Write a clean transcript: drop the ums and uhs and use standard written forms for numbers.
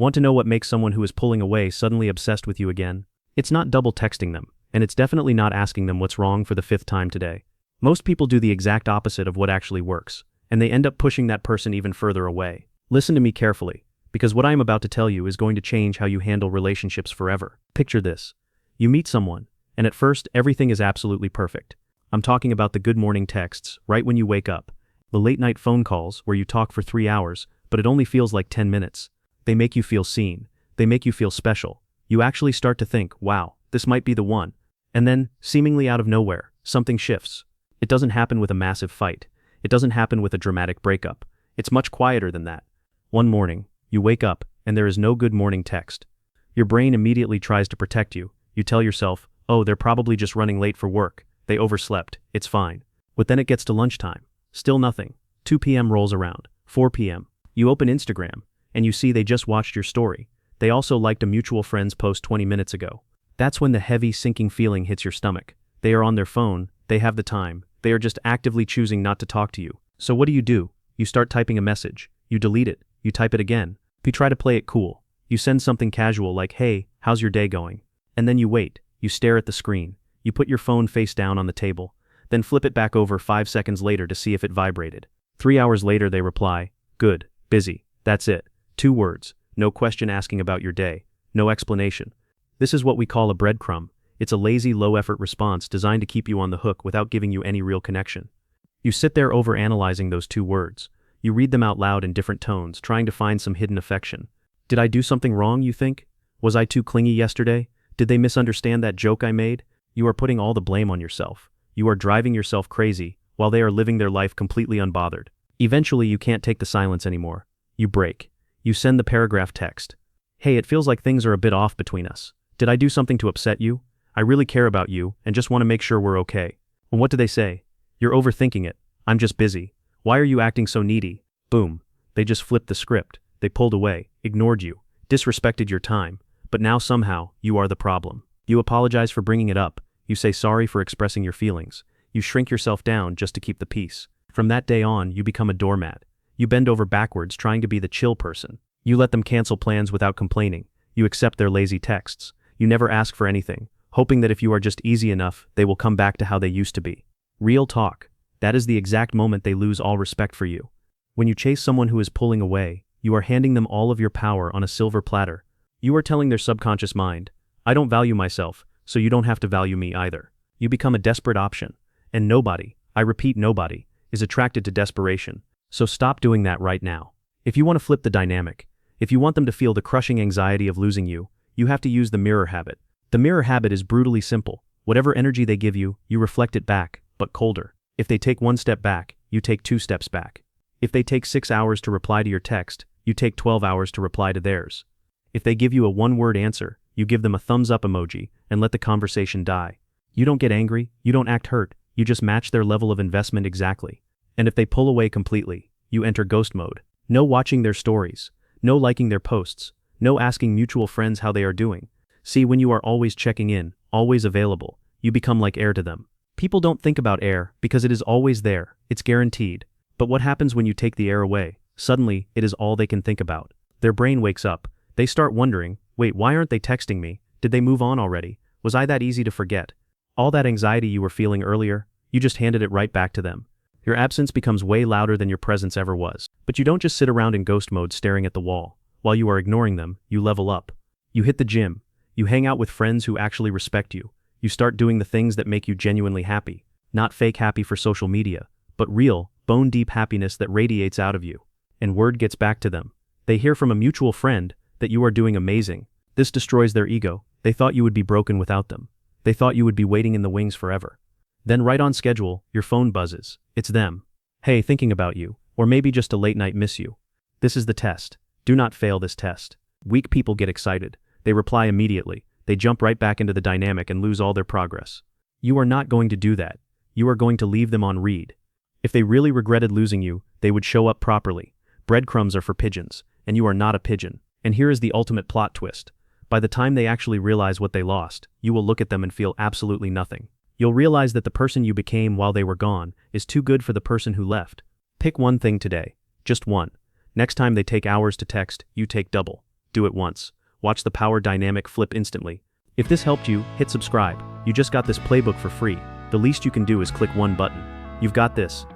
Want to know what makes someone who is pulling away suddenly obsessed with you again? It's not double texting them, and it's definitely not asking them what's wrong for the 5th time today. Most people do the exact opposite of what actually works, and they end up pushing that person even further away. Listen to me carefully, because what I am about to tell you is going to change how you handle relationships forever. Picture this. You meet someone, and at first everything is absolutely perfect. I'm talking about the good morning texts right when you wake up, the late night phone calls where you talk for 3 hours, but it only feels like 10 minutes. They make you feel seen. They make you feel special. You actually start to think, wow, this might be the one. And then, seemingly out of nowhere, something shifts. It doesn't happen with a massive fight. It doesn't happen with a dramatic breakup. It's much quieter than that. One morning, you wake up, and there is no good morning text. Your brain immediately tries to protect you. You tell yourself, oh, they're probably just running late for work. They overslept. It's fine. But then it gets to lunchtime. Still nothing. 2 p.m. rolls around. 4 p.m. You open Instagram, and you see they just watched your story. They also liked a mutual friend's post 20 minutes ago. That's when the heavy, sinking feeling hits your stomach. They are on their phone. They have the time. They are just actively choosing not to talk to you. So what do? You start typing a message. You delete it. You type it again. You try to play it cool. You send something casual like, hey, how's your day going? And then you wait. You stare at the screen. You put your phone face down on the table. Then flip it back over 5 seconds later to see if it vibrated. 3 hours later they reply, good, busy, that's it. 2 words, no question asking about your day, no explanation. This is what we call a breadcrumb. It's a lazy, low-effort response designed to keep you on the hook without giving you any real connection. You sit there over-analyzing those 2 words. You read them out loud in different tones, trying to find some hidden affection. Did I do something wrong, you think? Was I too clingy yesterday? Did they misunderstand that joke I made? You are putting all the blame on yourself. You are driving yourself crazy, while they are living their life completely unbothered. Eventually you can't take the silence anymore. You break. You send the paragraph text. Hey, it feels like things are a bit off between us. Did I do something to upset you? I really care about you and just want to make sure we're okay. Well, what do they say? You're overthinking it. I'm just busy. Why are you acting so needy? Boom. They just flipped the script. They pulled away, ignored you, disrespected your time. But now somehow, you are the problem. You apologize for bringing it up. You say sorry for expressing your feelings. You shrink yourself down just to keep the peace. From that day on, you become a doormat. You bend over backwards trying to be the chill person. You let them cancel plans without complaining. You accept their lazy texts. You never ask for anything, hoping that if you are just easy enough, they will come back to how they used to be. Real talk. That is the exact moment they lose all respect for you. When you chase someone who is pulling away, you are handing them all of your power on a silver platter. You are telling their subconscious mind, I don't value myself, so you don't have to value me either. You become a desperate option. And nobody, I repeat nobody, is attracted to desperation. So stop doing that right now. If you want to flip the dynamic, if you want them to feel the crushing anxiety of losing you, you have to use the mirror habit. The mirror habit is brutally simple. Whatever energy they give you, you reflect it back, but colder. If they take 1 step back, you take 2 steps back. If they take 6 hours to reply to your text, you take 12 hours to reply to theirs. If they give you a 1-word answer, you give them a thumbs up emoji and let the conversation die. You don't get angry, you don't act hurt, you just match their level of investment exactly. And if they pull away completely, you enter ghost mode. No watching their stories, no liking their posts, no asking mutual friends how they are doing. See, when you are always checking in, always available, you become like air to them. People don't think about air because it is always there, it's guaranteed. But what happens when you take the air away? Suddenly, it is all they can think about. Their brain wakes up. They start wondering, wait, why aren't they texting me? Did they move on already? Was I that easy to forget? All that anxiety you were feeling earlier, you just handed it right back to them. Your absence becomes way louder than your presence ever was. But you don't just sit around in ghost mode staring at the wall. While you are ignoring them, you level up. You hit the gym. You hang out with friends who actually respect you. You start doing the things that make you genuinely happy. Not fake happy for social media, but real, bone-deep happiness that radiates out of you. And word gets back to them. They hear from a mutual friend that you are doing amazing. This destroys their ego. They thought you would be broken without them. They thought you would be waiting in the wings forever. Then right on schedule, your phone buzzes. It's them. Hey, thinking about you. Or maybe just a late night miss you. This is the test. Do not fail this test. Weak people get excited. They reply immediately. They jump right back into the dynamic and lose all their progress. You are not going to do that. You are going to leave them on read. If they really regretted losing you, they would show up properly. Breadcrumbs are for pigeons, and you are not a pigeon. And here is the ultimate plot twist. By the time they actually realize what they lost, you will look at them and feel absolutely nothing. You'll realize that the person you became while they were gone is too good for the person who left. Pick one thing today. Just one. Next time they take hours to text, you take double. Do it once. Watch the power dynamic flip instantly. If this helped you, hit subscribe. You just got this playbook for free. The least you can do is click one button. You've got this.